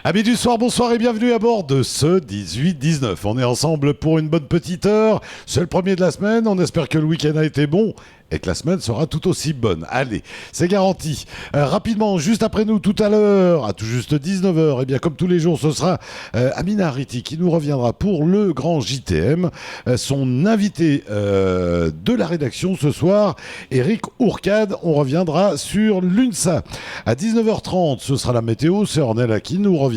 Amis du soir, bonsoir et bienvenue à bord de ce 18-19. On est ensemble pour une bonne petite heure. C'est le premier de la semaine. On espère que le week-end a été bon et que la semaine sera tout aussi bonne. Allez, c'est garanti. Rapidement, juste après nous, tout à l'heure, à tout juste 19h, et bien comme tous les jours, ce sera Amina Hariti qui nous reviendra pour le grand JTM. Son invité de la rédaction ce soir, Eric Ourcade. On reviendra sur l'UNSA. À 19h30, ce sera la météo. C'est Ornella qui nous reviendra.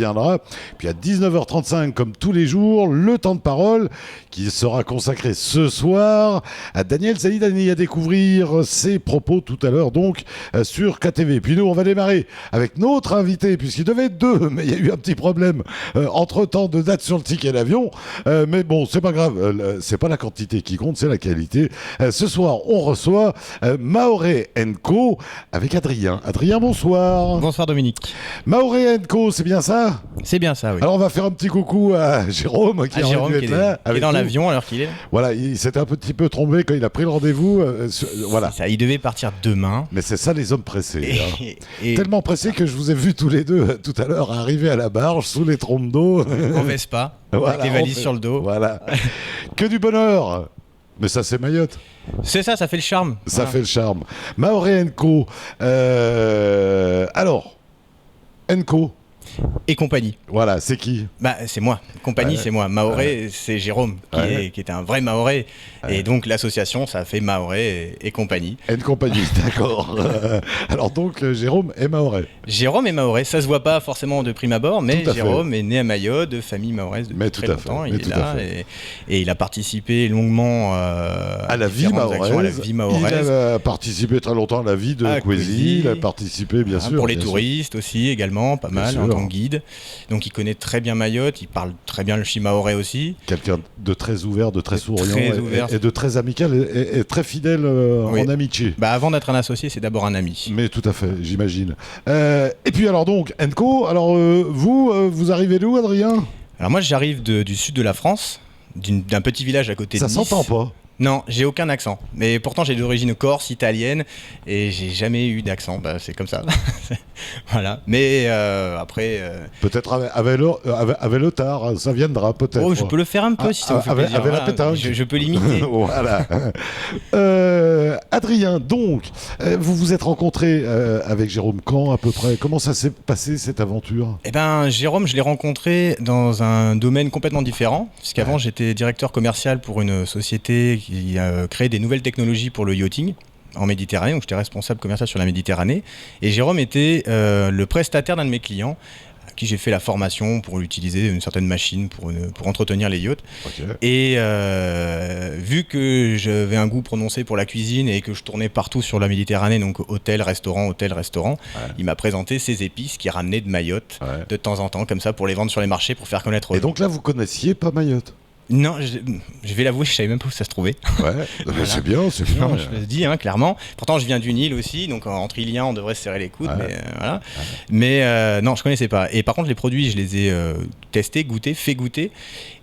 Puis à 19h35, comme tous les jours, le temps de parole qui sera consacré ce soir à Daniel Saïdani à découvrir ses propos tout à l'heure donc sur KTV. Puis nous on va démarrer avec notre invité puisqu'il devait être deux mais il y a eu un petit problème entre temps de date sur le ticket d'avion mais bon c'est pas grave, c'est pas la quantité qui compte, c'est la qualité. Ce soir on reçoit Maoré & Co avec Adrien. Adrien, bonsoir. Bonsoir Dominique. Maoré & Co, c'est bien ça? C'est bien ça, oui. Alors on va faire un petit coucou à Jérôme qui est là, qui est dans l'avion alors qu'il est là. Voilà, il s'était un petit peu trompé quand il a pris le rendez-vous. Voilà. Ça, il devait partir demain. Mais c'est ça les hommes pressés. Tellement pressés que je vous ai vus tous les deux tout à l'heure arriver à la barge sous les trompes d'eau. En Vespa, voilà, avec les valises sur le dos. Voilà. Que du bonheur. Mais ça c'est Mayotte. C'est ça, ça fait le charme. Ça fait le charme. Maoré & Co. Alors, & Co. Et compagnie. Voilà, c'est qui? Bah, c'est moi. Compagnie, c'est moi. Maoré, c'est Jérôme, qui était un vrai Maoré. Et donc, l'association, ça fait Maoré et compagnie. Et compagnie, d'accord. Alors donc, Jérôme est Maoré. Jérôme est Maoré. Ça se voit pas forcément de prime abord, mais Jérôme est né à Mayotte, de famille mahoraise depuis très longtemps. Il est là et il a participé longuement à la vie mahoraise. Il a participé très longtemps à la vie de Kwesi. Il a participé, bien sûr. Pour les touristes aussi, également, pas mal, en tant que guide. Donc il connaît très bien Mayotte, il parle très bien le shimaoré aussi. Quelqu'un de très ouvert, de très souriant et de très amical et très fidèle en amitié. Bah avant d'être un associé, c'est d'abord un ami. Mais tout à fait, j'imagine. Et puis alors donc, & Co, alors vous arrivez d'où, Adrien? Alors moi j'arrive du sud de la France, d'un petit village à côté de Nice. Ça s'entend pas. Non, j'ai aucun accent. Mais pourtant, j'ai d'origine corse, italienne, et j'ai jamais eu d'accent. Bah, c'est comme ça. Voilà. Mais après. Peut-être avec le tard, ça viendra peut-être. Oh, je peux le faire un peu si ça vous fait plaisir. Avec la pétanque. Je peux l'imiter. Voilà. Adrien, donc, vous vous êtes rencontré avec Jérôme quand à peu près? Comment ça s'est passé cette aventure? Eh ben, Jérôme, je l'ai rencontré dans un domaine complètement différent, puisqu'avant j'étais directeur commercial pour une société qui a créé des nouvelles technologies pour le yachting en Méditerranée, donc j'étais responsable commercial sur la Méditerranée, et Jérôme était le prestataire d'un de mes clients, à qui j'ai fait la formation pour utiliser une certaine machine pour entretenir les yachts. Okay. Et vu que j'avais un goût prononcé pour la cuisine et que je tournais partout sur la Méditerranée, donc hôtel, restaurant, il m'a présenté ces épices qu'il ramenait de Mayotte de temps en temps, comme ça, pour les vendre sur les marchés, pour faire connaître. Et donc là, vous connaissiez pas Mayotte? Non, je vais l'avouer, je savais même pas où ça se trouvait. Ouais, voilà. C'est bien, c'est bien. Non, je le dis, clairement. Pourtant, je viens d'une île aussi, donc entre Iliens, on devrait se serrer les coudes, mais voilà. Ouais. Mais non, je connaissais pas. Et par contre, les produits, je les ai testés, goûtés, fait goûter.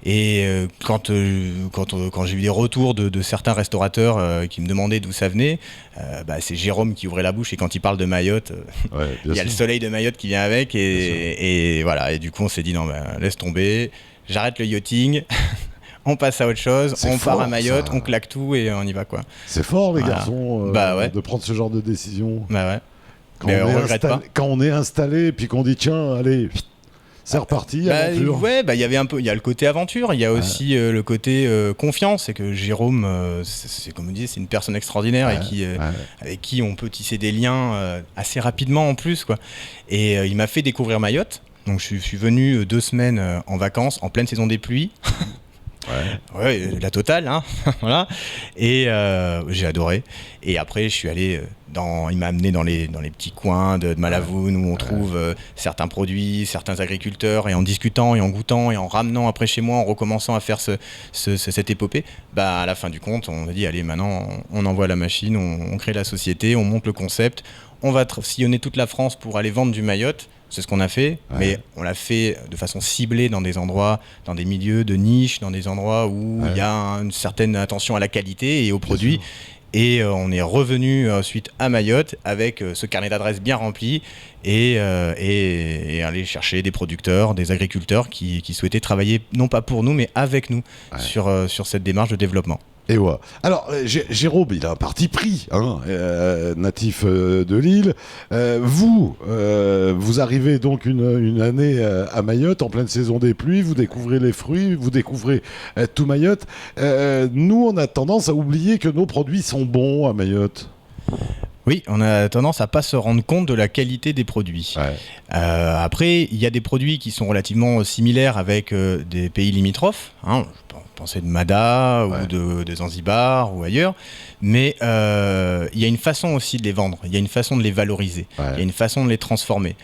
Et quand j'ai eu des retours de certains restaurateurs qui me demandaient d'où ça venait, c'est Jérôme qui ouvrait la bouche, et quand il parle de Mayotte, il y a le soleil de Mayotte qui vient avec, et voilà. Et du coup, on s'est dit, non, laisse tomber, j'arrête le yachting. On passe à autre chose, on part à Mayotte, on claque tout et on y va, quoi. C'est fort, les garçons, de prendre ce genre de décision. Bah ouais. Quand on est installé et puis qu'on dit tiens, allez, c'est reparti, aventure. Ouais, il y avait il y a le côté aventure, il y a aussi le côté confiance, c'est que Jérôme, c'est comme on dit, c'est une personne extraordinaire avec qui on peut tisser des liens assez rapidement en plus, quoi. Et il m'a fait découvrir Mayotte. Donc je suis venu 2 semaines en vacances en pleine saison des pluies. Ouais, la totale, hein. Voilà. Et j'ai adoré. Et après, je suis allé il m'a amené dans les petits coins de Malavoune où on trouve certains produits, certains agriculteurs, et en discutant et en goûtant et en ramenant après chez moi, en recommençant à faire cette épopée, à la fin du compte, on a dit allez, maintenant on envoie la machine, on crée la société, on monte le concept, on va sillonner toute la France pour aller vendre du Mayotte. C'est ce qu'on a fait, mais on l'a fait de façon ciblée dans des endroits, dans des milieux de niche, dans des endroits où il y a une certaine attention à la qualité et aux produits. Et on est revenu ensuite à Mayotte avec ce carnet d'adresses bien rempli et aller chercher des producteurs, des agriculteurs qui souhaitaient travailler non pas pour nous mais avec nous sur cette démarche de développement. Et ouais. Alors, Jérôme, il a un parti pris, natif de Lille. Vous arrivez donc une année à Mayotte, en pleine saison des pluies, vous découvrez les fruits, vous découvrez tout Mayotte. Nous, on a tendance à oublier que nos produits sont bons à Mayotte. Oui, on a tendance à pas se rendre compte de la qualité des produits. Ouais. Après, il y a des produits qui sont relativement similaires avec des pays limitrophes. Je pensais de Mada ou de Zanzibar ou ailleurs. Mais il y a une façon aussi de les vendre. Il y a une façon de les valoriser. Ouais. Il y a une façon de les transformer.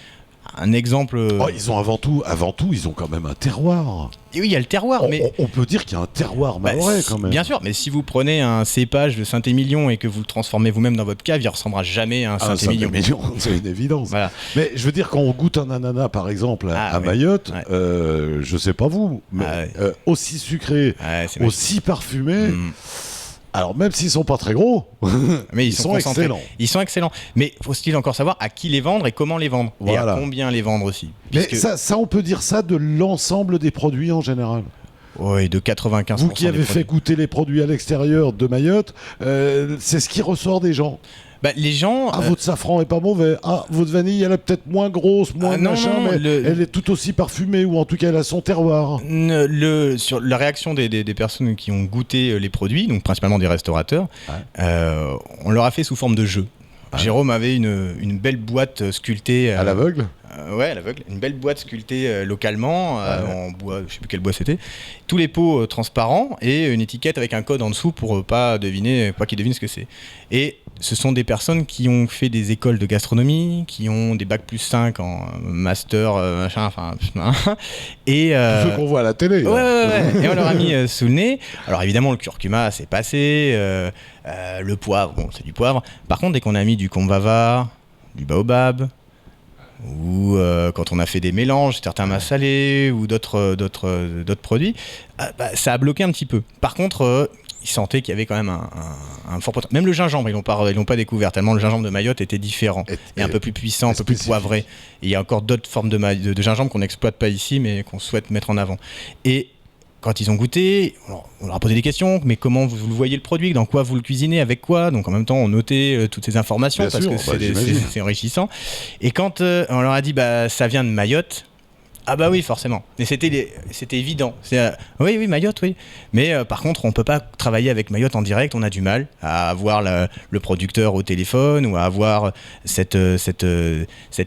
Un exemple... ils ont avant tout, ils ont quand même un terroir. Et oui, il y a le terroir, mais... On peut dire qu'il y a un terroir mahorais quand même. Bien sûr, mais si vous prenez un cépage de Saint-Émilion et que vous le transformez vous-même dans votre cave, il ne ressemblera jamais à un Saint-Émilion. C'est une évidence. Voilà. Mais je veux dire, quand on goûte un ananas, par exemple, à Mayotte, je ne sais pas vous, mais aussi sucré, aussi parfumé... Alors même s'ils sont pas très gros, mais ils sont excellents. Ils sont excellents. Mais faut-il encore savoir à qui les vendre et comment les vendre et à combien les vendre aussi. Mais ça, on peut dire ça de l'ensemble des produits en général. Oui, de 95%. Vous qui avez fait goûter les produits à l'extérieur de Mayotte, c'est ce qui ressort des gens. Les gens... votre safran est pas mauvais. Votre vanille, elle est peut-être moins grosse, moins machin, mais elle est tout aussi parfumée, ou en tout cas, elle a son terroir. Sur la réaction des personnes qui ont goûté les produits, donc principalement des restaurateurs, on leur a fait sous forme de jeu. Jérôme avait une belle boîte sculptée... à l'aveugle. À l'aveugle. Une belle boîte sculptée localement, en bois, je sais plus quel bois c'était. Tous les pots transparents et une étiquette avec un code en dessous pour pas qu'ils devinent ce que c'est. Et ce sont des personnes qui ont fait des écoles de gastronomie, qui ont des bacs +5 en master, machin, enfin... et tout ce qu'on voit à la télé. Ouais. Et on leur a mis sous le nez. Alors évidemment, le curcuma, c'est passé. Le poivre, c'est du poivre. Par contre, dès qu'on a mis du combava, du baobab, ou quand on a fait des mélanges, certains massalés ou d'autres produits, ça a bloqué un petit peu. Par contre, ils sentaient qu'il y avait quand même un fort potentiel. Même le gingembre, ils l'ont pas découvert, tellement le gingembre de Mayotte était différent et un peu plus puissant, un peu plus poivré. Et il y a encore d'autres formes de gingembre qu'on n'exploite pas ici, mais qu'on souhaite mettre en avant. Et quand ils ont goûté, on leur a posé des questions, mais comment vous le voyez le produit, dans quoi vous le cuisinez, avec quoi? Donc en même temps, on notait toutes ces informations parce que c'est enrichissant. Et quand on leur a dit ça vient de Mayotte, ah bah oui, forcément. Et c'était évident. Oui, Mayotte, oui. Mais par contre, on peut pas travailler avec Mayotte en direct. On a du mal à avoir le producteur au téléphone ou à avoir cette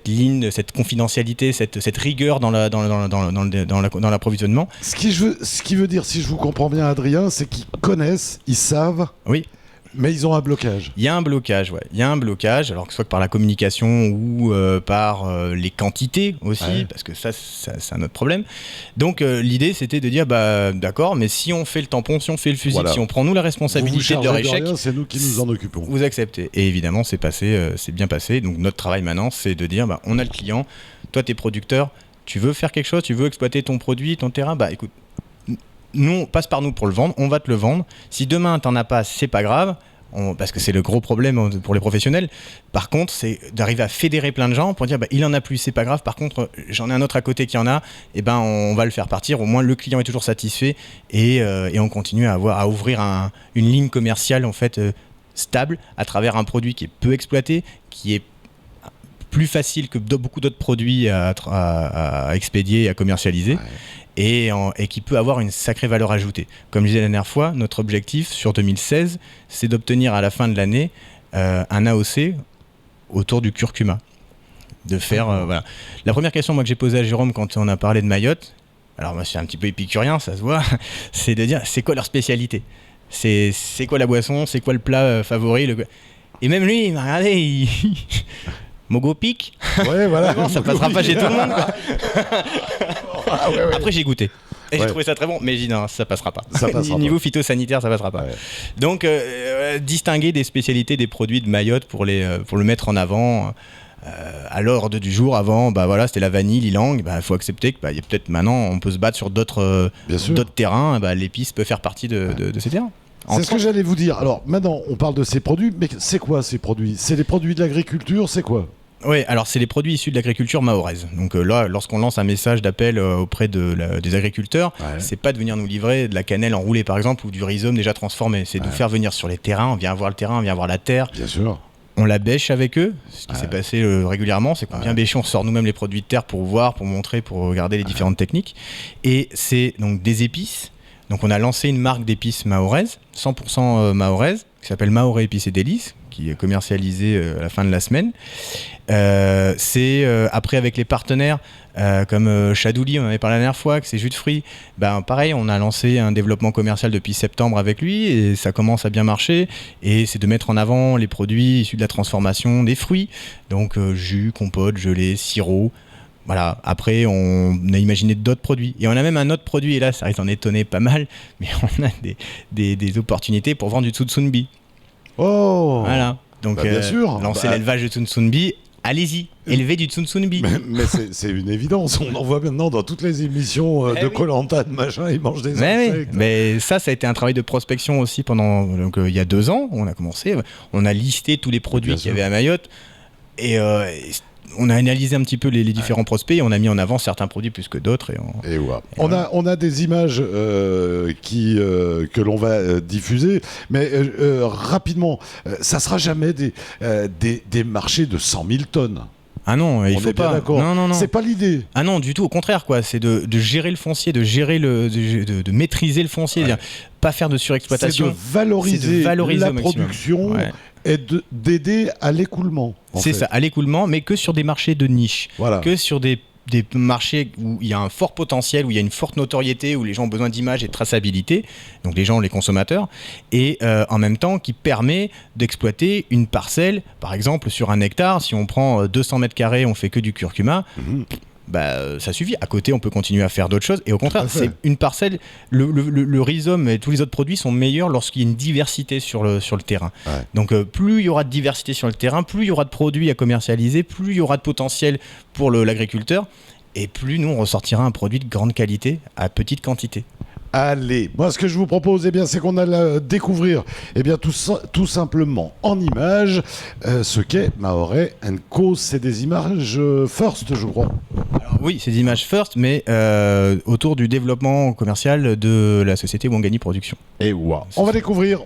ligne, cette confidentialité, cette rigueur dans l'approvisionnement. Ce qui veut dire, si je vous comprends bien, Adrien, c'est qu'ils connaissent, ils savent. Oui. Mais ils ont un blocage. Il y a un blocage, Il y a un blocage, alors que ce soit par la communication ou par les quantités aussi, parce que ça, c'est un autre problème. Donc l'idée, c'était de dire, d'accord, mais si on fait le tampon, si on fait le fusible, si on prend nous la responsabilité de leur échec, c'est nous qui nous en occupons. Vous acceptez. Et évidemment, c'est bien passé. Donc notre travail maintenant, c'est de dire, on a le client, toi, t'es producteur, tu veux faire quelque chose, tu veux exploiter ton produit, ton terrain, écoute, nous, passe par nous pour le vendre, on va te le vendre. Si demain t'en as pas, c'est pas grave, parce que c'est le gros problème pour les professionnels. Par contre, c'est d'arriver à fédérer plein de gens pour dire il en a plus, c'est pas grave. Par contre, j'en ai un autre à côté qui en a, on va le faire partir. Au moins, le client est toujours satisfait et on continue à ouvrir une ligne commerciale en fait stable à travers un produit qui est peu exploité, qui est plus facile que beaucoup d'autres produits à expédier et à commercialiser. Et qui peut avoir une sacrée valeur ajoutée. Comme je disais la dernière fois, notre objectif sur 2016, c'est d'obtenir à la fin de l'année un AOC autour du curcuma. De faire, voilà. La première question que j'ai posée à Jérôme quand on a parlé de Mayotte, alors moi je suis un petit peu épicurien, ça se voit, c'est de dire c'est quoi leur spécialité, c'est quoi la boisson, c'est quoi le plat favori. Et même lui, il m'a regardé, Mogo pique. Ouais, voilà. Non, ça passera pas chez tout le monde, quoi. Après, j'ai goûté. Et j'ai trouvé ça très bon, mais j'ai dit non, ça passera pas. Niveau phytosanitaire, ça passera pas. Ouais. Donc, distinguer des spécialités des produits de Mayotte pour le mettre en avant. À l'ordre du jour, avant, c'était la vanille, l'ilang. Il faut accepter que y a peut-être maintenant, on peut se battre sur d'autres terrains. L'épice peut faire partie de ces terrains. C'est ce que j'allais vous dire. Alors maintenant, on parle de ces produits, mais c'est quoi ces produits? C'est les produits de l'agriculture, c'est quoi? Oui, alors c'est les produits issus de l'agriculture mahoraise. Donc là, lorsqu'on lance un message d'appel auprès des agriculteurs, c'est pas de venir nous livrer de la cannelle enroulée par exemple ou du rhizome déjà transformé. C'est de faire venir sur les terrains, on vient voir le terrain, on vient voir la terre. Bien sûr. On la bêche avec eux. Ce qui s'est passé régulièrement, c'est qu'on vient bêcher, on sort nous-mêmes les produits de terre pour voir, pour montrer, pour regarder les différentes techniques. Et c'est donc des épices. Donc on a lancé une marque d'épices mahoraises, 100% mahoraises, qui s'appelle Mahorais Épices et Délices, qui est commercialisée à la fin de la semaine. Après avec les partenaires comme Chadouli, on en avait parlé la dernière fois, que c'est jus de fruits, pareil, on a lancé un développement commercial depuis septembre avec lui et ça commence à bien marcher, et c'est de mettre en avant les produits issus de la transformation des fruits, donc jus, compote, gelée, sirop. Voilà. Après, on a imaginé d'autres produits. Et on a même un autre produit, et là, ça risque d'en étonner pas mal, mais on a des opportunités pour vendre du tsutsunbi. Oh. Voilà. Donc, bien sûr. Lancer l'élevage de tsutsunbi, allez-y, élevez du tsutsunbi. Mais c'est une évidence. On en voit maintenant dans toutes les émissions de Koh-Lanta, de machin, ils mangent des insectes. Mais ça a été un travail de prospection aussi pendant... Donc, il y a 2 ans, on a commencé. On a listé tous les produits qu'il y avait à Mayotte. Et... on a analysé un petit peu les différents prospects et on a mis en avant certains produits plus que d'autres. On a des images que l'on va diffuser, mais rapidement, ça sera jamais des marchés de 100 000 tonnes. Ah non, il faut pas. Non. C'est pas l'idée. Ah non, du tout. Au contraire, quoi. C'est de gérer le foncier, de maîtriser le foncier, pas faire de surexploitation. C'est de valoriser la production. Et d'aider à l'écoulement. C'est ça, à l'écoulement, mais que sur des marchés de niche. Voilà. Que sur des marchés où il y a un fort potentiel, où il y a une forte notoriété, où les gens ont besoin d'image et de traçabilité, donc les gens, les consommateurs, et en même temps qui permet d'exploiter une parcelle, par exemple sur 1 hectare, si on prend 200 mètres carrés, on fait que du curcuma, ça suffit. À côté, on peut continuer à faire d'autres choses. Et au contraire, c'est une parcelle. Le rhizome et tous les autres produits sont meilleurs lorsqu'il y a une diversité sur le terrain. Donc, plus il y aura de diversité sur le terrain, plus il y aura de produits à commercialiser, plus il y aura de potentiel pour l'agriculteur, et plus nous, on ressortira un produit de grande qualité à petite quantité. Allez, moi ce que je vous propose, c'est qu'on a découvrir tout simplement en images ce qu'est Mahorais & Co. C'est des images first, je crois. Alors, oui, c'est des images first, mais autour du développement commercial de la société Wangani Production. Et on va découvrir.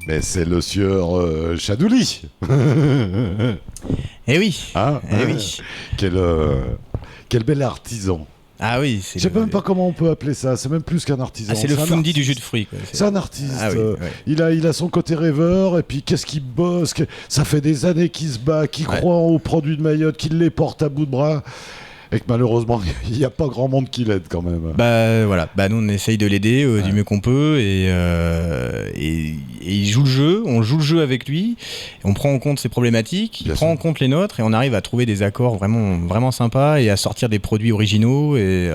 Mais c'est le sieur Chadouli. Eh oui. Hein, eh oui. Quel bel artisan. Ah oui, Je sais même pas comment on peut appeler ça. C'est même plus qu'un artisan. C'est le fundi du jus de fruits. Quoi. C'est un artiste. Ah oui, ouais. Il a son côté rêveur. Et puis qu'est-ce qu'il bosse. Ça fait des années qu'il se bat, qu'il croit aux produits de Mayotte, qu'il les porte à bout de bras. Et que malheureusement, il n'y a pas grand monde qui l'aide quand même. Bah voilà, nous on essaye de l'aider du mieux qu'on peut et il joue le jeu, on joue le jeu avec lui, on prend en compte ses problématiques, il prend en compte les nôtres et on arrive à trouver des accords vraiment, vraiment sympas et à sortir des produits originaux et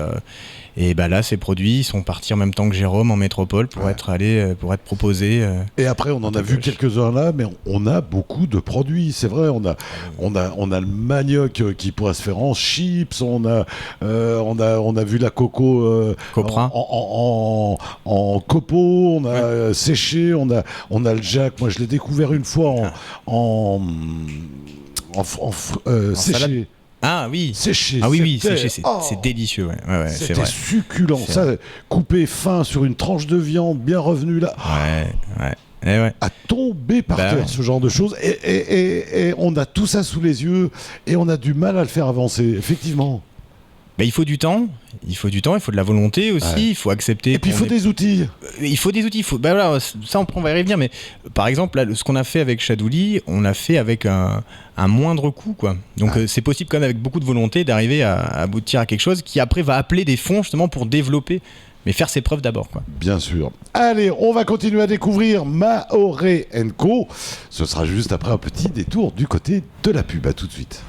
là ces produits sont partis en même temps que Jérôme en métropole pour être proposés. Et après on en a vu quelques-uns là, mais on a beaucoup de produits, c'est vrai, on a le manioc qui pourrait se faire en chips, on a vu la coco Copra en copeaux, on a séché, on a le Jack, moi je l'ai découvert une fois en séché. Salade. Ah oui, séché. Ah oui, séché, c'est délicieux. Ouais, c'est vrai. Succulent. Ça, coupé fin sur une tranche de viande, bien revenu là. Ouais. À tomber par terre, ce genre de choses. Et on a tout ça sous les yeux et on a du mal à le faire avancer, effectivement. Il faut du temps, il faut de la volonté aussi, il faut accepter. Et puis il faut des outils. Il faut des outils, ça on va y revenir, mais par exemple, là, ce qu'on a fait avec Chadouli, on l'a fait avec un moindre coût, quoi. Donc c'est possible quand même avec beaucoup de volonté d'arriver à aboutir à quelque chose qui après va appeler des fonds justement pour développer, mais faire ses preuves d'abord, quoi. Bien sûr. Allez, on va continuer à découvrir Mahoré & Co. Ce sera juste après un petit détour du côté de la pub. À tout de suite.